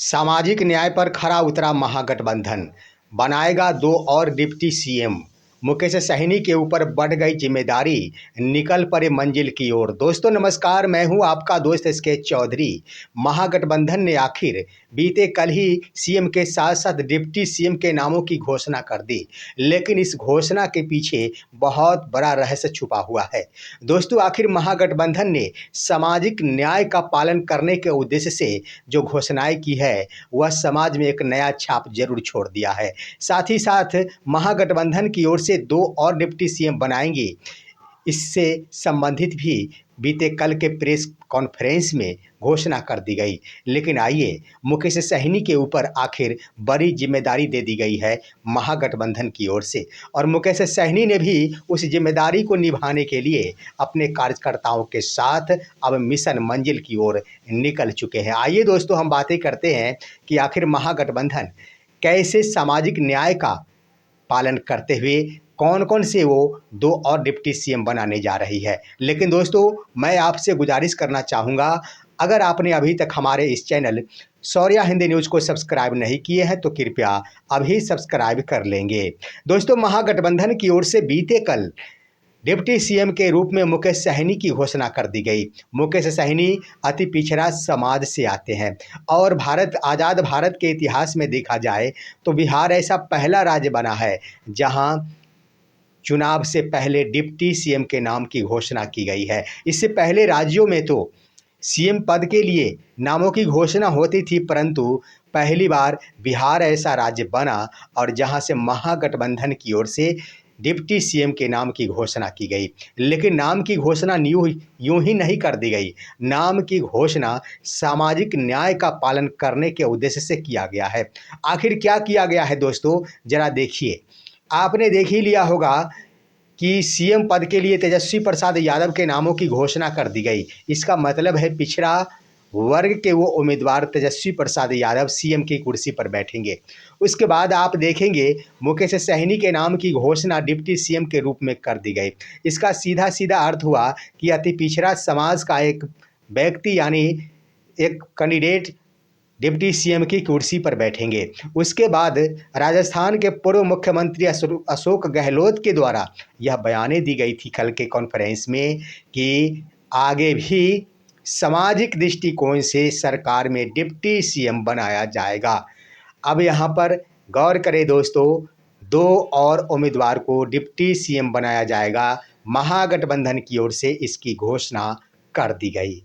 सामाजिक न्याय पर खरा उतरा महागठबंधन, बनाएगा 2 और डिप्टी सीएम। मुकेश सहनी के ऊपर बढ़ गई जिम्मेदारी, निकल पड़े मंजिल की ओर। दोस्तों नमस्कार, मैं हूं आपका दोस्त स्केच चौधरी। महागठबंधन ने आखिर बीते कल ही सीएम के साथ साथ डिप्टी सीएम के नामों की घोषणा कर दी, लेकिन इस घोषणा के पीछे बहुत बड़ा रहस्य छुपा हुआ है। दोस्तों आखिर महागठबंधन ने सामाजिक न्याय का पालन करने के उद्देश्य से जो घोषणाएं की है वह समाज में एक नया छाप जरूर छोड़ दिया है। साथ ही साथ महागठबंधन की ओर से 2 और डिप्टी सीएम बनाएंगे, इससे संबंधित भी बीते कल के प्रेस कॉन्फ्रेंस में घोषणा कर दी गई। लेकिन आइए, मुकेश सहनी के ऊपर आखिर बड़ी जिम्मेदारी दे दी गई है महागठबंधन की ओर से, और मुकेश सहनी ने भी उस जिम्मेदारी को निभाने के लिए अपने कार्यकर्ताओं के साथ अब मिशन मंजिल की ओर निकल चुके हैं। आइए दोस्तों, हम बातें करते हैं कि आखिर महागठबंधन कैसे सामाजिक न्याय का पालन करते हुए कौन कौन से वो 2 और डिप्टी सीएम बनाने जा रही है। लेकिन दोस्तों मैं आपसे गुजारिश करना चाहूँगा, अगर आपने अभी तक हमारे इस चैनल शौर्या हिंदी न्यूज़ को सब्सक्राइब नहीं किए हैं तो कृपया अभी सब्सक्राइब कर लेंगे। दोस्तों महागठबंधन की ओर से बीते कल डिप्टी सीएम के रूप में मुकेश सहनी की घोषणा कर दी गई। मुकेश सहनी अति पिछड़ा समाज से आते हैं और आज़ाद भारत के इतिहास में देखा जाए तो बिहार ऐसा पहला राज्य बना है जहां चुनाव से पहले डिप्टी सीएम के नाम की घोषणा की गई है। इससे पहले राज्यों में तो सीएम पद के लिए नामों की घोषणा होती थी, परंतु पहली बार बिहार ऐसा राज्य बना और जहां से महागठबंधन की ओर से डिप्टी सीएम के नाम की घोषणा की गई। लेकिन नाम की घोषणा यूं ही नहीं कर दी गई। नाम की घोषणा सामाजिक न्याय का पालन करने के उद्देश्य से किया गया है। आखिर क्या किया गया है दोस्तों, जरा देखिए। आपने देख ही लिया होगा कि सीएम पद के लिए तेजस्वी प्रसाद यादव के नामों की घोषणा कर दी गई। इसका मतलब है पिछड़ा वर्ग के वो उम्मीदवार तेजस्वी प्रसाद यादव सीएम की कुर्सी पर बैठेंगे। उसके बाद आप देखेंगे मुकेश सहनी के नाम की घोषणा डिप्टी सीएम के रूप में कर दी गई। इसका सीधा सीधा अर्थ हुआ कि अति पिछड़ा समाज का एक व्यक्ति यानी एक कैंडिडेट डिप्टी सीएम की कुर्सी पर बैठेंगे। उसके बाद राजस्थान के पूर्व मुख्यमंत्री अशोक गहलोत के द्वारा यह बयानें दी गई थी कल के कॉन्फ्रेंस में कि आगे भी सामाजिक दृष्टिकोण से सरकार में डिप्टी सीएम बनाया जाएगा। अब यहाँ पर गौर करें दोस्तों, 2 और उम्मीदवार को डिप्टी सीएम बनाया जाएगा। महागठबंधन की ओर से इसकी घोषणा कर दी गई।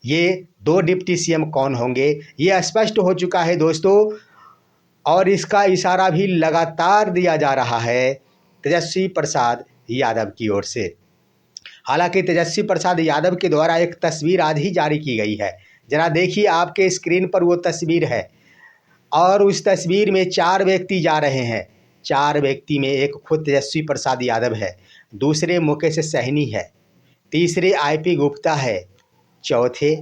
ये 2 डिप्टी सीएम कौन होंगे ये स्पष्ट हो चुका है दोस्तों, और इसका इशारा भी लगातार दिया जा रहा है तेजस्वी प्रसाद यादव की ओर से। हालांकि तेजस्वी प्रसाद यादव के द्वारा एक तस्वीर आज ही जारी की गई है। जरा देखिए, आपके स्क्रीन पर वो तस्वीर है और उस तस्वीर में 4 व्यक्ति जा रहे हैं। 4 व्यक्ति में एक खुद तेजस्वी प्रसाद यादव है, दूसरे मुकेश सहनी है, तीसरे आईपी गुप्ता है, चौथे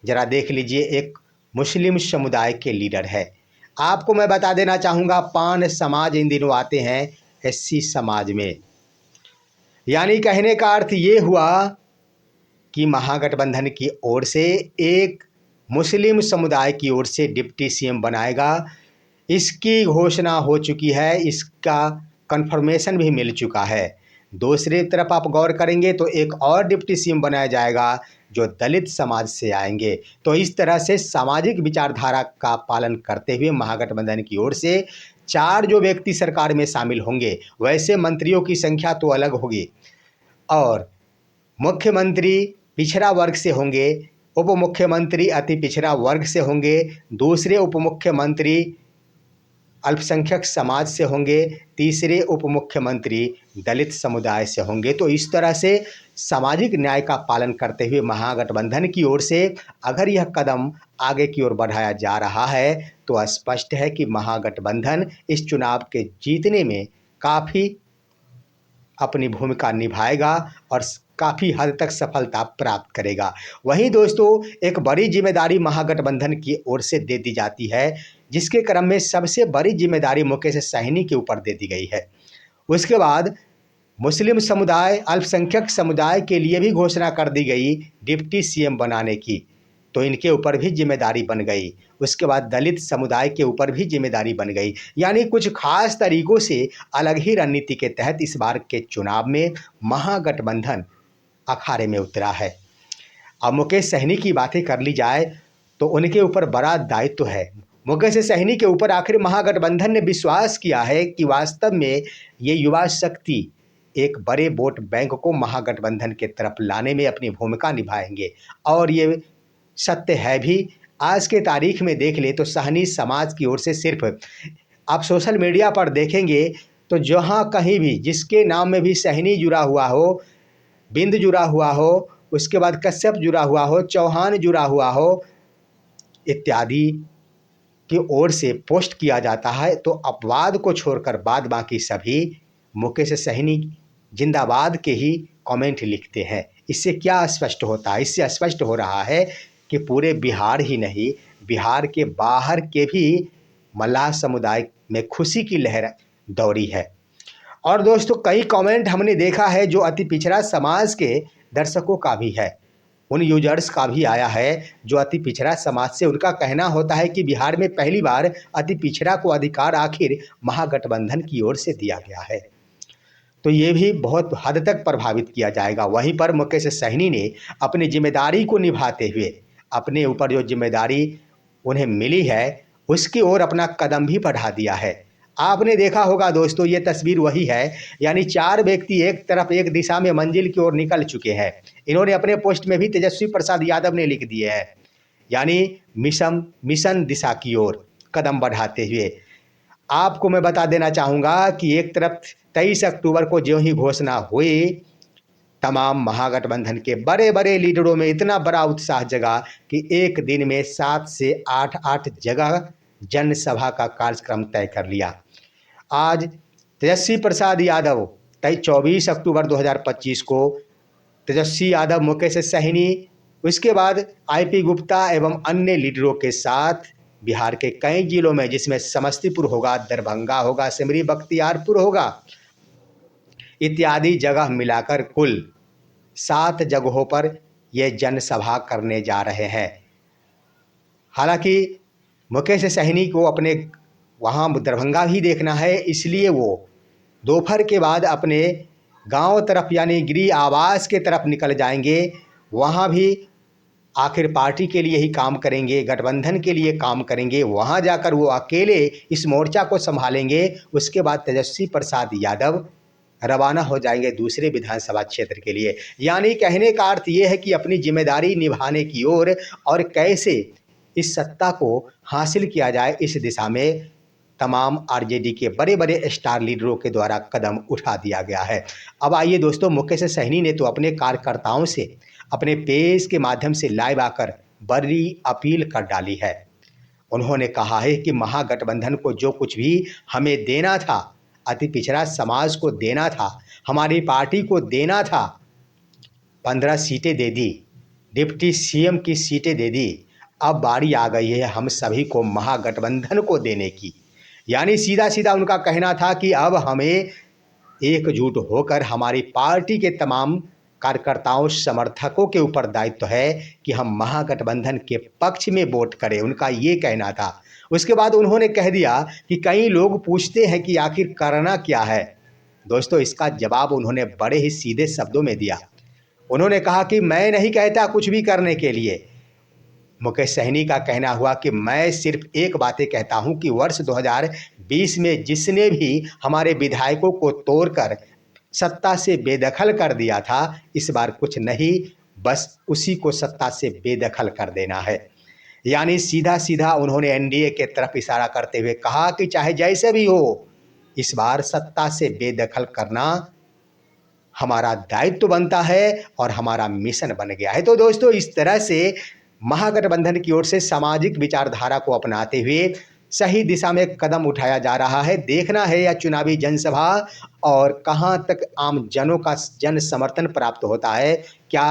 जरा देख लीजिए एक मुस्लिम समुदाय के लीडर है। आपको मैं बता देना चाहूँगा, पान समाज इन दिनों आते हैं एससी समाज में। यानी कहने का अर्थ ये हुआ कि महागठबंधन की ओर से एक मुस्लिम समुदाय की ओर से डिप्टी सीएम बनाएगा। इसकी घोषणा हो चुकी है, इसका कंफर्मेशन भी मिल चुका है। दूसरी तरफ आप गौर करेंगे तो एक और डिप्टी सीएम बनाया जाएगा जो दलित समाज से आएंगे। तो इस तरह से सामाजिक विचारधारा का पालन करते हुए महागठबंधन की ओर से 4 जो व्यक्ति सरकार में शामिल होंगे। वैसे मंत्रियों की संख्या तो अलग होगी और मुख्यमंत्री पिछड़ा वर्ग से होंगे, उप मुख्यमंत्री अति पिछड़ा वर्ग से होंगे, दूसरे उप मुख्यमंत्री अल्पसंख्यक समाज से होंगे, तीसरे उप मुख्यमंत्री दलित समुदाय से होंगे। तो इस तरह से सामाजिक न्याय का पालन करते हुए महागठबंधन की ओर से अगर यह कदम आगे की ओर बढ़ाया जा रहा है तो स्पष्ट है कि महागठबंधन इस चुनाव के जीतने में काफ़ी अपनी भूमिका निभाएगा और काफ़ी हद तक सफलता प्राप्त करेगा। वहीं दोस्तों एक बड़ी जिम्मेदारी महागठबंधन की ओर से दे दी जाती है, जिसके क्रम में सबसे बड़ी जिम्मेदारी मुकेश सहनी के ऊपर दे दी गई है। उसके बाद मुस्लिम समुदाय, अल्पसंख्यक समुदाय के लिए भी घोषणा कर दी गई डिप्टी सीएम बनाने की। तो इनके ऊपर भी जिम्मेदारी बन गई। उसके बाद दलित समुदाय के ऊपर भी जिम्मेदारी बन गई। यानी कुछ खास तरीकों से अलग ही रणनीति के तहत इस बार के चुनाव में महागठबंधन अखाड़े में उतरा है। अब मुकेश सहनी की बातें कर ली जाए तो उनके ऊपर बड़ा दायित्व है। मुकेश सहनी के ऊपर आखिर महागठबंधन ने विश्वास किया है कि वास्तव में ये युवा शक्ति एक बड़े वोट बैंक को महागठबंधन के तरफ लाने में अपनी भूमिका निभाएंगे। और ये सत्य है भी। आज के तारीख में देख ले तो सहनी समाज की ओर से सिर्फ आप सोशल मीडिया पर देखेंगे तो जहाँ कहीं भी जिसके नाम में भी सहनी जुड़ा हुआ हो, बिंद जुड़ा हुआ हो, उसके बाद कश्यप जुड़ा हुआ हो, चौहान जुड़ा हुआ हो इत्यादि की ओर से पोस्ट किया जाता है, तो अपवाद को छोड़कर बाद बाकी सभी मुकेश सहनी जिंदाबाद के ही कमेंट लिखते हैं। इससे क्या स्पष्ट होता है? इससे स्पष्ट हो रहा है कि पूरे बिहार ही नहीं, बिहार के बाहर के भी मल्लाह समुदाय में खुशी की लहर दौड़ी है। और दोस्तों कई कमेंट हमने देखा है जो अति पिछड़ा समाज के दर्शकों का भी है, उन यूजर्स का भी आया है जो अति पिछड़ा समाज से। उनका कहना होता है कि बिहार में पहली बार अति पिछड़ा को अधिकार आखिर महागठबंधन की ओर से दिया गया है, तो ये भी बहुत हद तक प्रभावित किया जाएगा। वहीं पर मुकेश सहनी ने अपनी जिम्मेदारी को निभाते हुए अपने ऊपर जो जिम्मेदारी उन्हें मिली है उसकी ओर अपना कदम भी बढ़ा दिया है। आपने देखा होगा दोस्तों, ये तस्वीर वही है, यानी 4 व्यक्ति एक तरफ एक दिशा में मंजिल की ओर निकल चुके हैं। इन्होंने अपने पोस्ट में भी तेजस्वी प्रसाद यादव ने लिख दिए हैं, यानी मिशन दिशा की ओर कदम बढ़ाते हुए। आपको मैं बता देना चाहूँगा कि एक तरफ 23 अक्टूबर को जो ही घोषणा हुई, तमाम महागठबंधन के बड़े बड़े लीडरों में इतना बड़ा उत्साह जगा कि एक दिन में 7 से 8 जगह जनसभा का कार्यक्रम तय कर लिया। आज तेजस्वी प्रसाद यादव 24 अक्टूबर 2025 को तेजस्वी यादव, मुकेश सहनी, उसके बाद आईपी गुप्ता एवं अन्य लीडरों के साथ बिहार के कई जिलों में, जिसमें समस्तीपुर होगा, दरभंगा होगा, सिमरी बख्तियारपुर होगा इत्यादि जगह मिलाकर कुल 7 जगहों पर ये जनसभा करने जा रहे हैं। हालांकि मुकेश सहनी को अपने वहाँ दरभंगा भी देखना है, इसलिए वो दोपहर के बाद अपने गांव तरफ यानी गृह आवास के तरफ निकल जाएंगे। वहाँ भी आखिर पार्टी के लिए ही काम करेंगे, गठबंधन के लिए काम करेंगे। वहाँ जाकर वो अकेले इस मोर्चा को संभालेंगे। उसके बाद तेजस्वी प्रसाद यादव रवाना हो जाएंगे दूसरे विधानसभा क्षेत्र के लिए। यानी कहने का अर्थ ये है कि अपनी जिम्मेदारी निभाने की ओर और कैसे इस सत्ता को हासिल किया जाए, इस दिशा में तमाम आरजेडी के बड़े बड़े स्टार लीडरों के द्वारा कदम उठा दिया गया है। अब आइए दोस्तों, मुकेश सहनी ने तो अपने कार्यकर्ताओं से अपने पेज के माध्यम से लाइव आकर बड़ी अपील कर डाली है। उन्होंने कहा है कि महागठबंधन को जो कुछ भी हमें देना था, अति पिछड़ा समाज को देना था, हमारी पार्टी को देना था, 15 सीटें दे दी, डिप्टी सीएम की सीटें दे दी। अब बारी आ गई है हम सभी को महागठबंधन को देने की। यानी सीधा सीधा उनका कहना था कि अब हमें एकजुट होकर हमारी पार्टी के तमाम कार्यकर्ताओं, समर्थकों के ऊपर दायित्व है कि हम महागठबंधन के पक्ष में वोट करें, उनका ये कहना था। उसके बाद उन्होंने कह दिया कि कई लोग पूछते हैं कि आखिर करना क्या है। दोस्तों इसका जवाब उन्होंने बड़े ही सीधे शब्दों में दिया। उन्होंने कहा कि मैं नहीं कहता कुछ भी करने के लिए। मुकेश सहनी का कहना हुआ कि मैं सिर्फ एक बातें कहता हूं कि वर्ष 2020 में जिसने भी हमारे विधायकों को तोड़कर सत्ता से बेदखल कर दिया था, इस बार कुछ नहीं, बस उसी को सत्ता से बेदखल कर देना है। यानी सीधा सीधा उन्होंने एनडीए के तरफ इशारा करते हुए कहा कि चाहे जैसे भी हो, इस बार सत्ता से बेदखल करना हमारा दायित्व बनता है और हमारा मिशन बन गया है। तो दोस्तों इस तरह से महागठबंधन की ओर से सामाजिक विचारधारा को अपनाते हुए सही दिशा में कदम उठाया जा रहा है। देखना है यह चुनावी जनसभा और कहां तक आम जनों का जन समर्थन प्राप्त होता है। क्या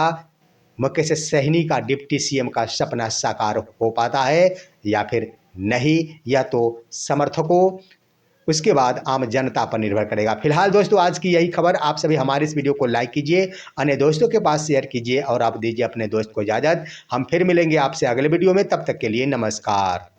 मुकेश सहनी का डिप्टी सीएम का सपना साकार हो पाता है या फिर नहीं, या तो समर्थकों उसके बाद आम जनता पर निर्भर करेगा। फिलहाल दोस्तों आज की यही खबर। आप सभी हमारे इस वीडियो को लाइक कीजिए, अन्य दोस्तों के पास शेयर कीजिए और आप दीजिए अपने दोस्त को इजाज़त। हम फिर मिलेंगे आपसे अगले वीडियो में, तब तक के लिए नमस्कार।